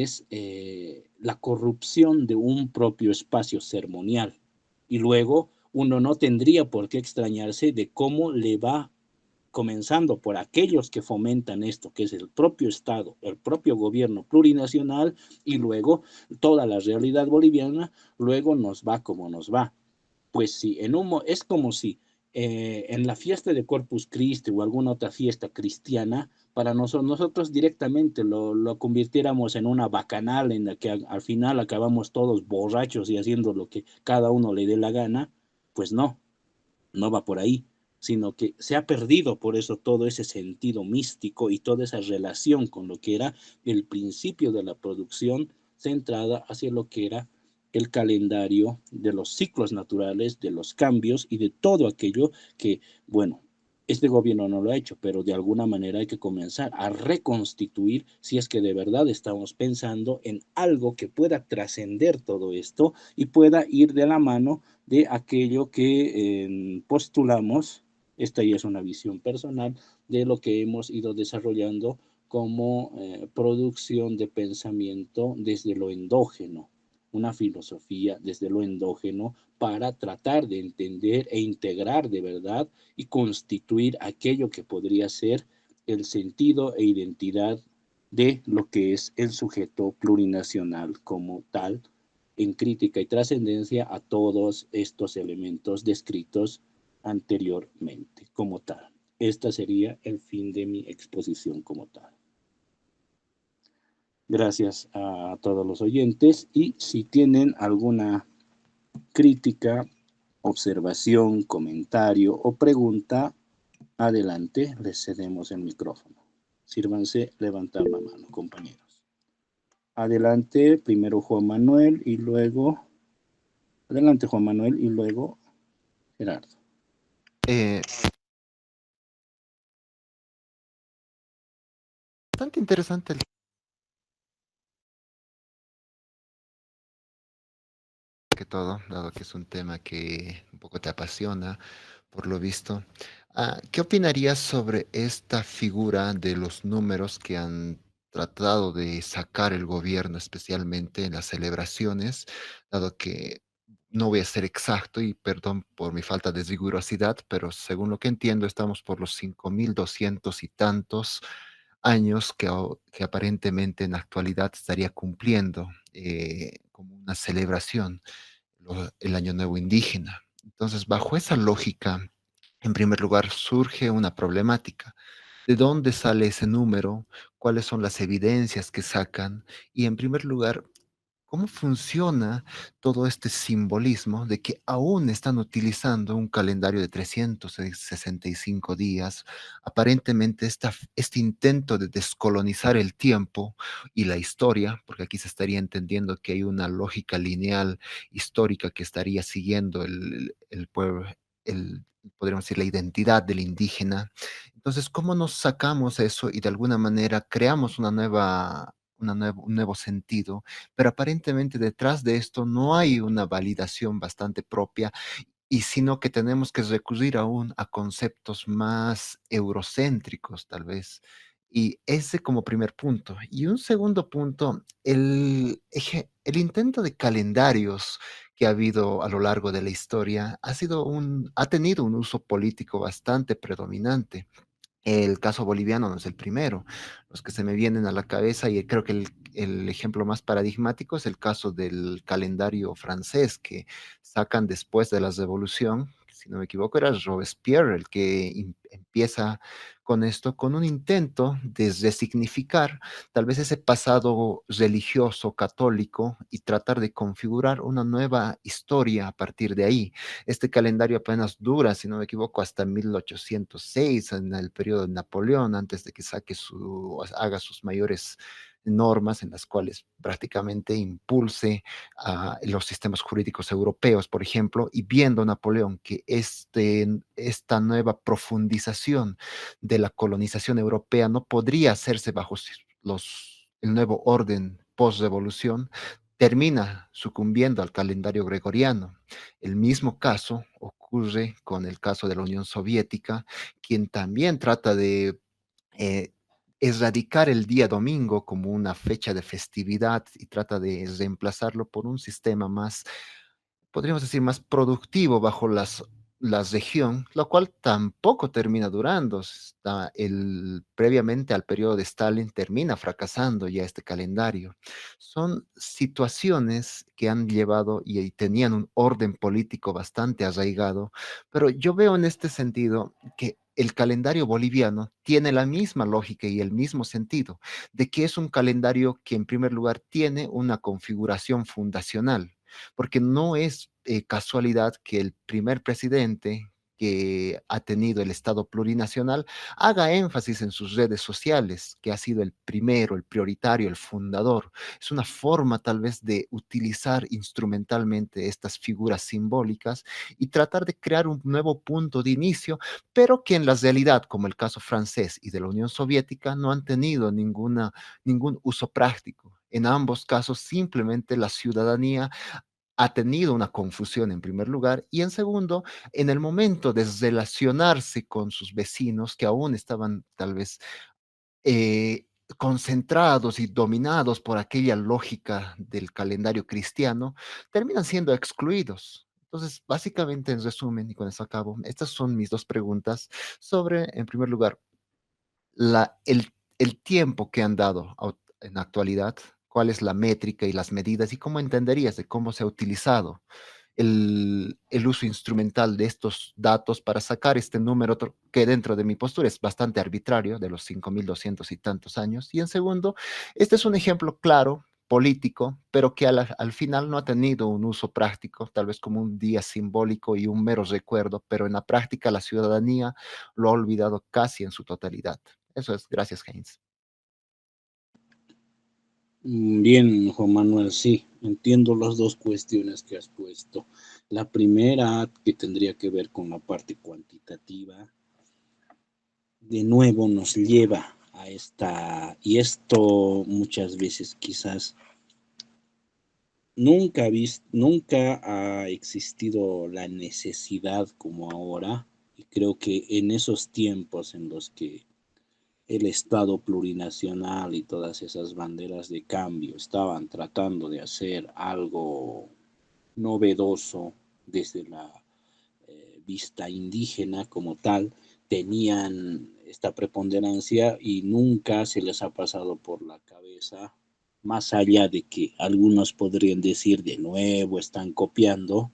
es la corrupción de un propio espacio ceremonial. Y luego uno no tendría por qué extrañarse de cómo le va comenzando por aquellos que fomentan esto, que es el propio Estado, el propio gobierno plurinacional, y luego toda la realidad boliviana, luego nos va como nos va. Pues sí, es como si en la fiesta de Corpus Christi o alguna otra fiesta cristiana, para nosotros directamente lo convirtiéramos en una bacanal en la que al final acabamos todos borrachos y haciendo lo que cada uno le dé la gana, pues no, no va por ahí, sino que se ha perdido por eso todo ese sentido místico y toda esa relación con lo que era el principio de la producción centrada hacia lo que era el calendario de los ciclos naturales, de los cambios y de todo aquello que, bueno, este gobierno no lo ha hecho, pero de alguna manera hay que comenzar a reconstituir si es que de verdad estamos pensando en algo que pueda trascender todo esto y pueda ir de la mano de aquello que postulamos, esta ya es una visión personal, de lo que hemos ido desarrollando como producción de pensamiento desde lo endógeno, una filosofía desde lo endógeno para tratar de entender e integrar de verdad y constituir aquello que podría ser el sentido e identidad de lo que es el sujeto plurinacional como tal, en crítica y trascendencia a todos estos elementos descritos anteriormente como tal. Este sería el fin de mi exposición como tal. Gracias a todos los oyentes y si tienen alguna crítica, observación, comentario o pregunta, adelante, les cedemos el micrófono. Sírvanse levantar la mano, compañeros. Adelante, primero Juan Manuel y luego... Adelante Juan Manuel y luego Gerardo. Eh, Bastante interesante el que todo, dado que es un tema que un poco te apasiona, por lo visto. ¿Qué opinarías sobre esta figura de los números que han tratado de sacar el gobierno, especialmente en las celebraciones, dado que no voy a ser exacto y perdón por mi falta de rigurosidad, pero según lo que entiendo estamos por los 5.200 y tantos años que aparentemente en la actualidad estaría cumpliendo como una celebración el Año Nuevo Indígena. Entonces, bajo esa lógica, en primer lugar, surge una problemática. ¿De dónde sale ese número? ¿Cuáles son las evidencias que sacan? Y en primer lugar, ¿cómo funciona todo este simbolismo de que aún están utilizando un calendario de 365 días? Aparentemente, este intento de descolonizar el tiempo y la historia, porque aquí se estaría entendiendo que hay una lógica lineal histórica que estaría siguiendo el pueblo, podríamos decir, la identidad del indígena. Entonces, ¿cómo nos sacamos eso y de alguna manera creamos un nuevo sentido? Pero aparentemente detrás de esto no hay una validación bastante propia y sino que tenemos que recurrir aún a conceptos más eurocéntricos, tal vez. Y ese como primer punto. Y un segundo punto, el intento de calendarios que ha habido a lo largo de la historia ha tenido un uso político bastante predominante. El caso boliviano no es el primero. Los que se me vienen a la cabeza, y creo que el ejemplo más paradigmático es el caso del calendario francés que sacan después de la revolución. Si no me equivoco, era Robespierre el que empieza con esto, con un intento de resignificar tal vez ese pasado religioso católico y tratar de configurar una nueva historia a partir de ahí. Este calendario apenas dura, si no me equivoco, hasta 1806, en el periodo de Napoleón, antes de que haga sus mayores normas en las cuales prácticamente impulse a los sistemas jurídicos europeos, por ejemplo, y viendo Napoleón que esta nueva profundización de la colonización europea no podría hacerse bajo el nuevo orden post-revolución, termina sucumbiendo al calendario gregoriano. El mismo caso ocurre con el caso de la Unión Soviética, quien también trata de eh, erradicar el día domingo como una fecha de festividad y trata de reemplazarlo por un sistema más, podríamos decir, más productivo bajo la región, lo cual tampoco termina durando. Previamente al periodo de Stalin termina fracasando ya este calendario. Son situaciones que han llevado y tenían un orden político bastante arraigado, pero yo veo en este sentido que el calendario boliviano tiene la misma lógica y el mismo sentido, de que es un calendario que en primer lugar tiene una configuración fundacional, porque no es casualidad que el primer presidente que ha tenido el Estado plurinacional haga énfasis en sus redes sociales, que ha sido el primero, el prioritario, el fundador. Es una forma tal vez de utilizar instrumentalmente estas figuras simbólicas y tratar de crear un nuevo punto de inicio, pero que en la realidad, como el caso francés y de la Unión Soviética, no han tenido ningún uso práctico. En ambos casos, simplemente la ciudadanía ha tenido una confusión en primer lugar y en segundo, en el momento de relacionarse con sus vecinos que aún estaban tal vez eh, concentrados y dominados por aquella lógica del calendario cristiano, terminan siendo excluidos. Entonces, básicamente, en resumen, y con eso acabo, estas son mis dos preguntas sobre, en primer lugar, la, el, el tiempo que han dado en la actualidad, cuál es la métrica y las medidas y cómo entenderías de cómo se ha utilizado el uso instrumental de estos datos para sacar este número que dentro de mi postura es bastante arbitrario, de los 5.200 y tantos años. Y en segundo, este es un ejemplo claro, político, pero que al final no ha tenido un uso práctico, tal vez como un día simbólico y un mero recuerdo, pero en la práctica la ciudadanía lo ha olvidado casi en su totalidad. Eso es, gracias, Heinz. Bien, Juan Manuel, sí, entiendo las dos cuestiones que has puesto. La primera, que tendría que ver con la parte cuantitativa, de nuevo nos lleva a esta, y esto muchas veces quizás nunca ha existido la necesidad como ahora, y creo que en esos tiempos en los que el Estado plurinacional y todas esas banderas de cambio estaban tratando de hacer algo novedoso desde la vista indígena como tal, tenían esta preponderancia y nunca se les ha pasado por la cabeza, más allá de que algunos podrían decir de nuevo están copiando,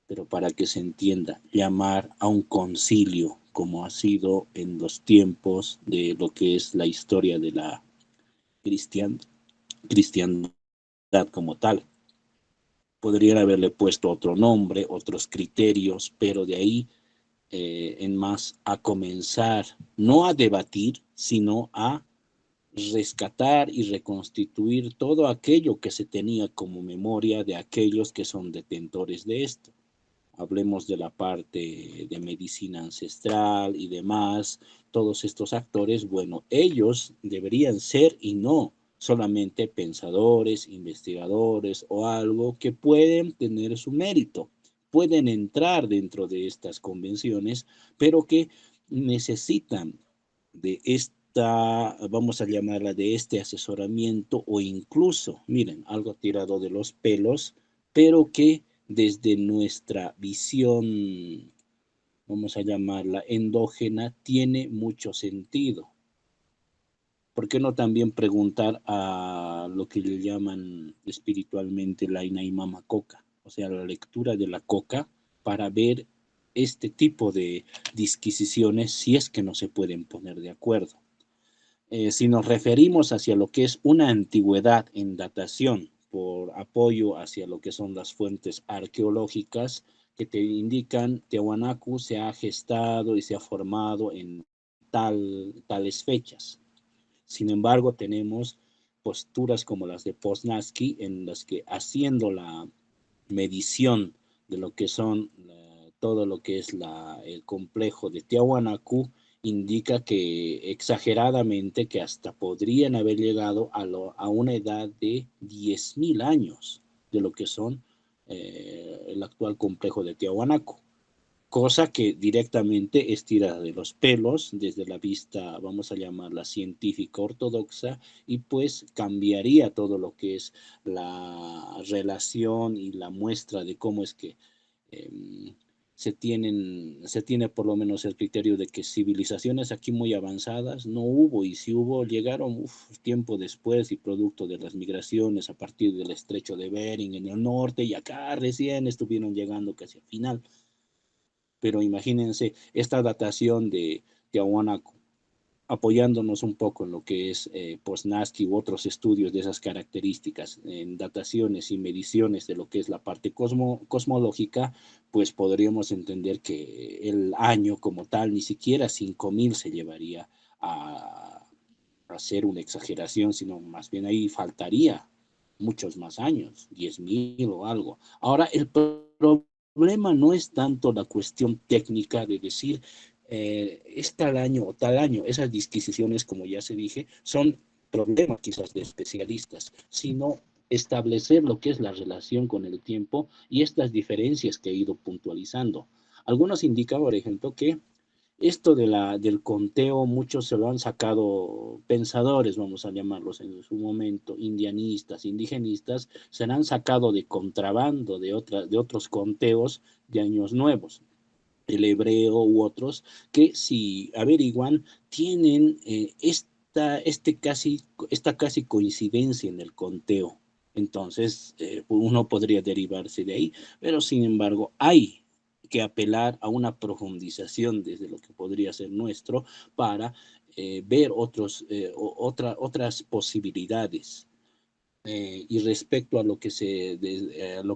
pero para que se entienda, llamar a un concilio como ha sido en los tiempos de lo que es la historia de la cristian, cristiandad como tal. Podrían haberle puesto otro nombre, otros criterios, pero de ahí en más a comenzar, no a debatir, sino a rescatar y reconstituir todo aquello que se tenía como memoria de aquellos que son detentores de esto. Hablemos de la parte de medicina ancestral y demás, todos estos actores, bueno, ellos deberían ser y no solamente pensadores, investigadores o algo que pueden tener su mérito, pueden entrar dentro de estas convenciones, pero que necesitan de esta, vamos a llamarla, de este asesoramiento o incluso, miren, algo tirado de los pelos, pero que desde nuestra visión, vamos a llamarla endógena, tiene mucho sentido. ¿Por qué no también preguntar a lo que le llaman espiritualmente la Inaimama Coca? O sea, la lectura de la coca para ver este tipo de disquisiciones si es que no se pueden poner de acuerdo. Si nos referimos hacia lo que es una antigüedad en datación por apoyo hacia lo que son las fuentes arqueológicas que te indican Tiahuanacu se ha gestado y se ha formado en tales fechas. Sin embargo, tenemos posturas como las de Poznansky en las que haciendo la medición de lo que son todo lo que es el complejo de Tiahuanacu, indica que exageradamente que hasta podrían haber llegado a una edad de 10.000 años de lo que son el actual complejo de Tiahuanacu. cosa que directamente es tirada de los pelos desde la vista, vamos a llamarla científica ortodoxa, y pues cambiaría todo lo que es la relación y la muestra de cómo es que eh, se tiene por lo menos el criterio de que civilizaciones aquí muy avanzadas no hubo, y si hubo, llegaron tiempo después y producto de las migraciones a partir del estrecho de Bering en el norte, y acá recién estuvieron llegando casi al final. Pero imagínense esta datación de Tiahuanaco, apoyándonos un poco en lo que es Poznansky u otros estudios de esas características, en dataciones y mediciones de lo que es la parte cosmológica, pues podríamos entender que el año como tal, ni siquiera 5000 se llevaría a ser una exageración, sino más bien ahí faltaría muchos más años, 10.000 o algo. Ahora, el problema no es tanto la cuestión técnica de decir es tal año o tal año. Esas disquisiciones, como ya se dije, son problemas quizás de especialistas, sino establecer lo que es la relación con el tiempo y estas diferencias que he ido puntualizando. Algunos indican, por ejemplo, que esto del conteo, muchos se lo han sacado pensadores, vamos a llamarlos en su momento, indianistas, indigenistas, se lo han sacado de contrabando de otros conteos de años nuevos, el hebreo u otros, que si averiguan, tienen esta casi coincidencia en el conteo. Entonces, uno podría derivarse de ahí, pero sin embargo, hay que apelar a una profundización desde lo que podría ser nuestro para ver otras posibilidades. Y respecto a lo que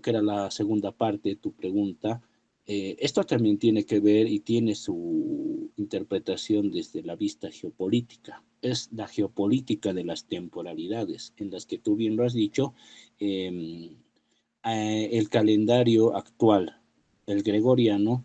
era la segunda parte de tu pregunta, esto también tiene que ver y tiene su interpretación desde la vista geopolítica. Es la geopolítica de las temporalidades, en las que tú bien lo has dicho, eh, el calendario actual, el gregoriano,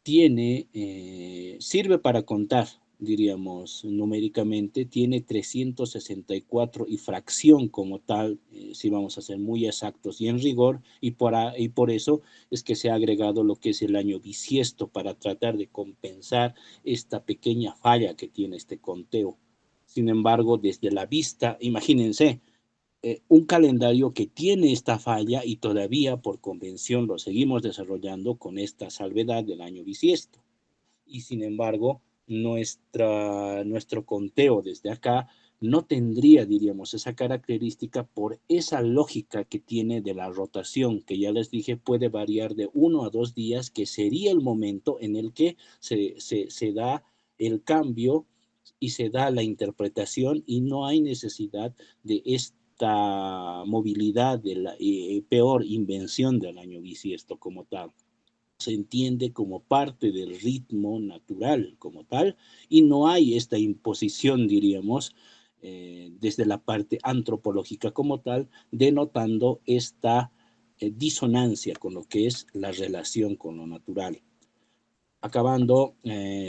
sirve para contar, diríamos numéricamente, tiene 364 y fracción como tal, si vamos a ser muy exactos y en rigor, y por eso es que se ha agregado lo que es el año bisiesto para tratar de compensar esta pequeña falla que tiene este conteo. Sin embargo, desde la vista, imagínense, un calendario que tiene esta falla y todavía por convención lo seguimos desarrollando con esta salvedad del año bisiesto. Y sin embargo, nuestro conteo desde acá no tendría, diríamos, esa característica por esa lógica que tiene de la rotación, que ya les dije puede variar de 1 a 2 días, que sería el momento en el que se da el cambio y se da la interpretación, y no hay necesidad de esta movilidad de la peor invención del año bisiesto como tal. Se entiende como parte del ritmo natural como tal, y no hay esta imposición, diríamos, desde la parte antropológica como tal, denotando esta disonancia con lo que es la relación con lo natural. Acabando,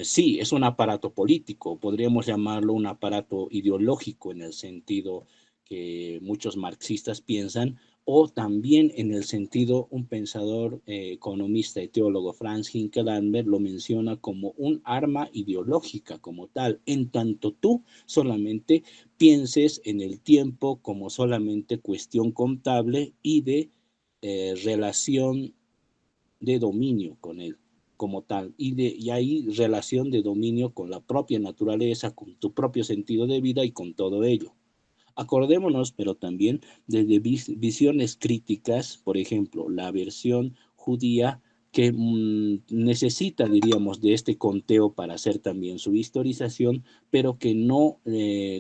sí, es un aparato político, podríamos llamarlo un aparato ideológico en el sentido que muchos marxistas piensan, o también en el sentido, un pensador economista y teólogo, Franz Hinkelamber, lo menciona como un arma ideológica como tal, en tanto tú solamente pienses en el tiempo como solamente cuestión contable y de relación de dominio con él como tal, y hay relación de dominio con la propia naturaleza, con tu propio sentido de vida y con todo ello. Acordémonos, pero también desde visiones críticas, por ejemplo, la versión judía que necesita, diríamos, de este conteo para hacer también su historización, pero que no,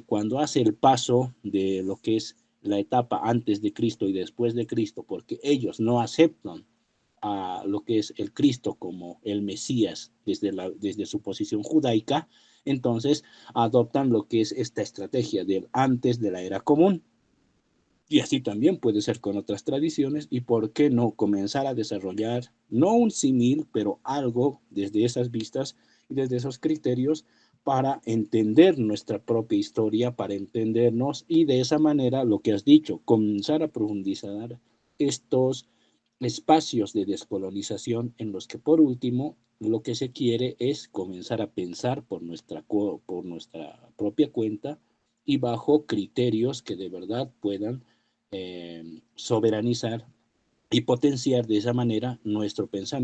cuando hace el paso de lo que es la etapa antes de Cristo y después de Cristo, porque ellos no aceptan a lo que es el Cristo como el Mesías desde su posición judaica, entonces adoptan lo que es esta estrategia del antes de la era común. Y así también puede ser con otras tradiciones, y por qué no comenzar a desarrollar, no un símil, pero algo desde esas vistas y desde esos criterios para entender nuestra propia historia, para entendernos, y de esa manera, lo que has dicho, comenzar a profundizar estos espacios de descolonización en los que, por último, lo que se quiere es comenzar a pensar por nuestra propia cuenta y bajo criterios que de verdad puedan soberanizar y potenciar de esa manera nuestro pensamiento